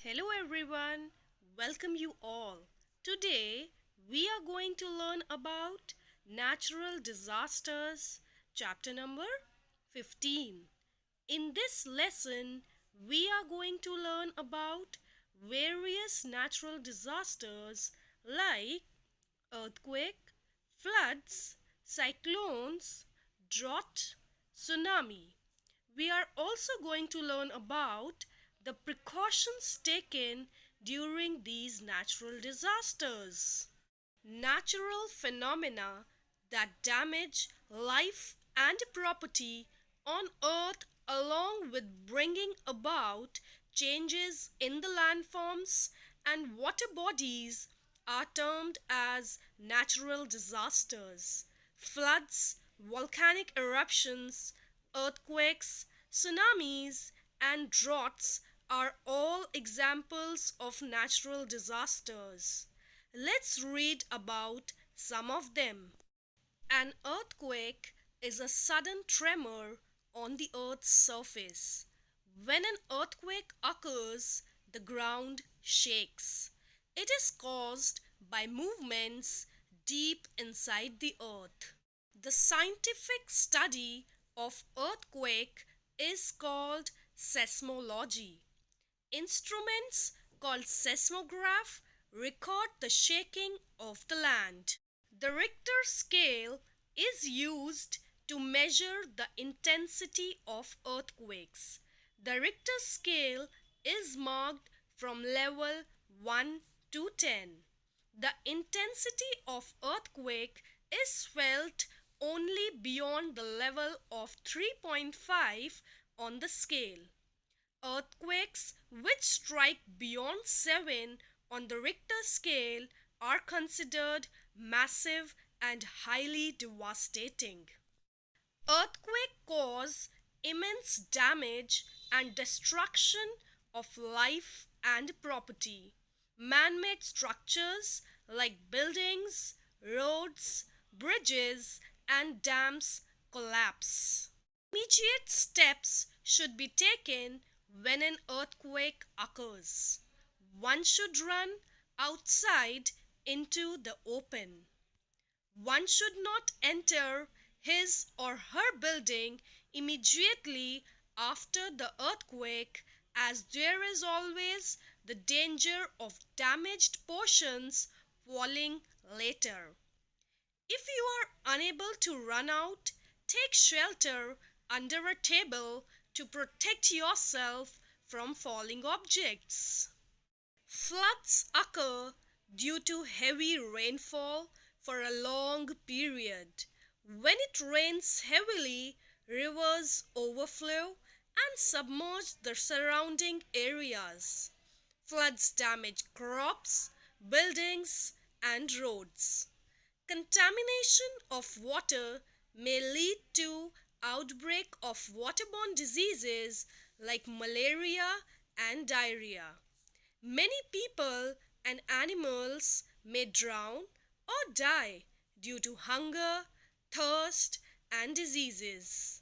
Hello everyone, welcome you all. Today we are going to learn about natural disasters, chapter number 15. In this lesson, we are going to learn about various natural disasters like earthquake, floods, cyclones, drought, tsunami. We are also going to learn about the precautions taken during these natural disasters. Natural phenomena that damage life and property on earth along with bringing about changes in the landforms and water bodies are termed as natural disasters. Floods, volcanic eruptions, earthquakes, tsunamis, and droughts are all examples of natural disasters. Let's read about some of them. An earthquake is a sudden tremor on the earth's surface. When an earthquake occurs, the ground shakes. It is caused by movements deep inside the earth. The scientific study of earthquake is called seismology. Instruments called seismograph record the shaking of the land. The Richter scale is used to measure the intensity of earthquakes. The Richter scale is marked from level 1 to 10. The intensity of earthquake is felt only beyond the level of 3.5 on the scale. Earthquakes which strike beyond 7 on the Richter scale are considered massive and highly devastating. Earthquakes cause immense damage and destruction of life and property. Man-made structures like buildings, roads, bridges, and dams collapse. Immediate steps should be taken when an earthquake occurs. One should run outside into the open. One should not enter his or her building immediately after the earthquake, as there is always the danger of damaged portions falling later. If you are unable to run out, take shelter under a table to protect yourself from falling objects. Floods occur due to heavy rainfall for a long period. When it rains heavily, rivers overflow and submerge the surrounding areas. Floods damage crops, buildings, and roads. Contamination of water may lead to outbreak of waterborne diseases like malaria and diarrhea. Many people and animals may drown or die due to hunger, thirst, and diseases.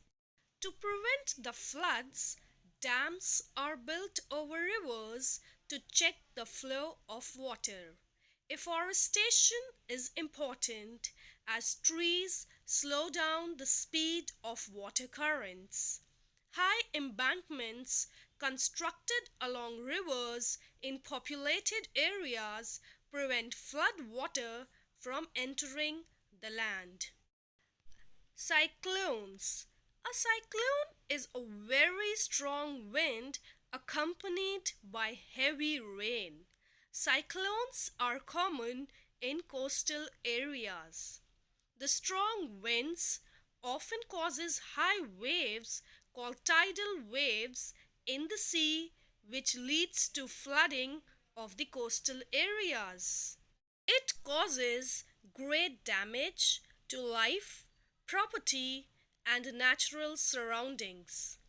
To prevent the floods, dams are built over rivers to check the flow of water. Afforestation is important as trees slow down the speed of water currents. High embankments constructed along rivers in populated areas prevent flood water from entering the land. Cyclones. A cyclone is a very strong wind accompanied by heavy rain. Cyclones are common in coastal areas. The strong winds often causes high waves called tidal waves in the sea, which leads to flooding of the coastal areas. It causes great damage to life, property, and natural surroundings.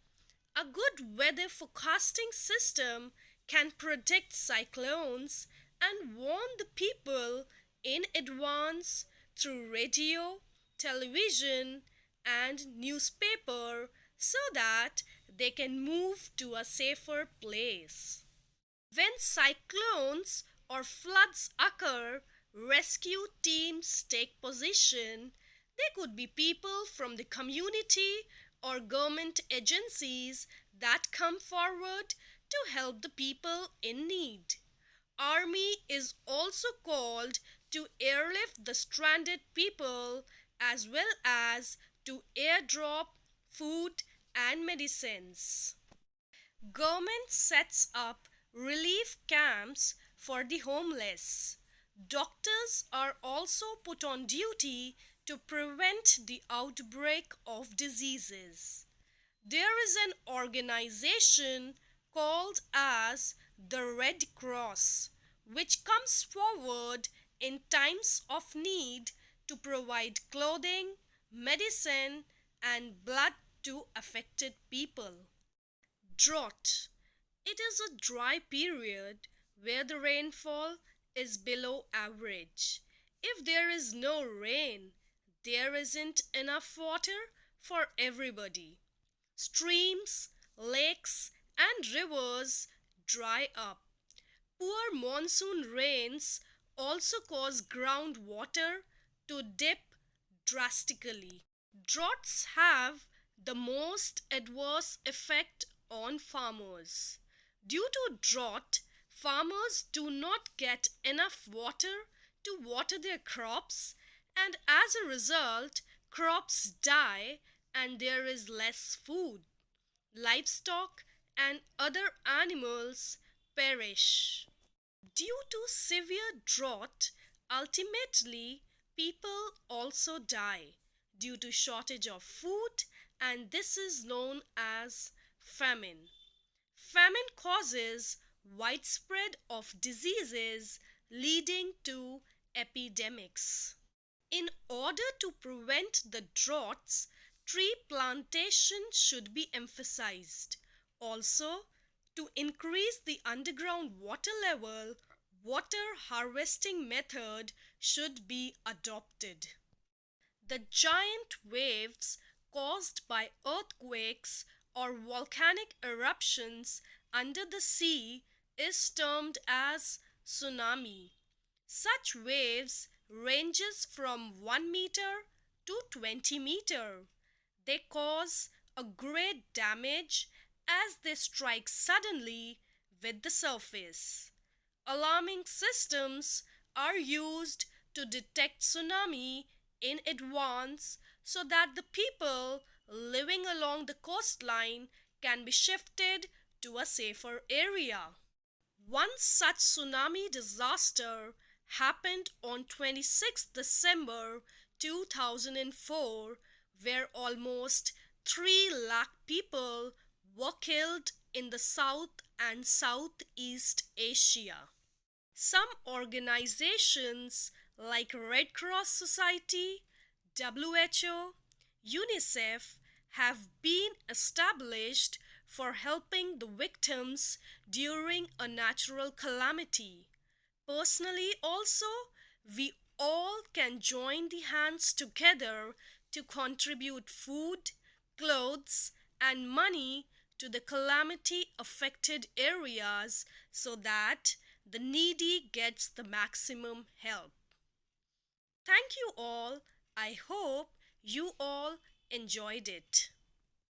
A good weather forecasting system can predict cyclones and warn the people in advance through radio, television, and newspaper so that they can move to a safer place. When When cyclones or floods occur, rescue teams take position. They could be people from the community or government agencies that come forward to help the people in need. Army is also called to airlift the stranded people as well as to airdrop food and medicines. Government sets up relief camps for the homeless. Doctors are also put on duty to prevent the outbreak of diseases. There is an organization called as the Red Cross which comes forward in times of need to provide clothing, medicine and blood to affected people. Drought. It is a dry period where the rainfall is below average. If there is no rain, there isn't enough water for everybody. Streams, lakes, and rivers dry up. Poor monsoon rains also cause groundwater to dip drastically. Droughts have the most adverse effect on farmers. Due to drought, farmers do not get enough water to water their crops, and as a result, crops die and there is less food. Livestock and other animals perish. Due to severe drought, ultimately people also die due to shortage of food, and this is known as famine. Famine causes widespread of diseases leading to epidemics. In order to prevent the droughts, tree plantation should be emphasized. Also, to increase the underground water level, water harvesting method should be adopted. The giant waves caused by earthquakes or volcanic eruptions under the sea is termed as tsunami. Such waves ranges from 1 meter to 20 meter. They cause a great damage as they strike suddenly with the surface. Alarming systems are used to detect tsunami in advance so that the people living along the coastline can be shifted to a safer area. One such tsunami disaster happened on 26 December 2004 where almost 3 lakh people were killed in the South and Southeast Asia. Some organizations like Red Cross Society, WHO, UNICEF have been established for helping the victims during a natural calamity. Personally also, we all can join the hands together to contribute food, clothes and money to the calamity affected areas so that the needy gets the maximum help. Thank you all. I hope you all enjoyed it.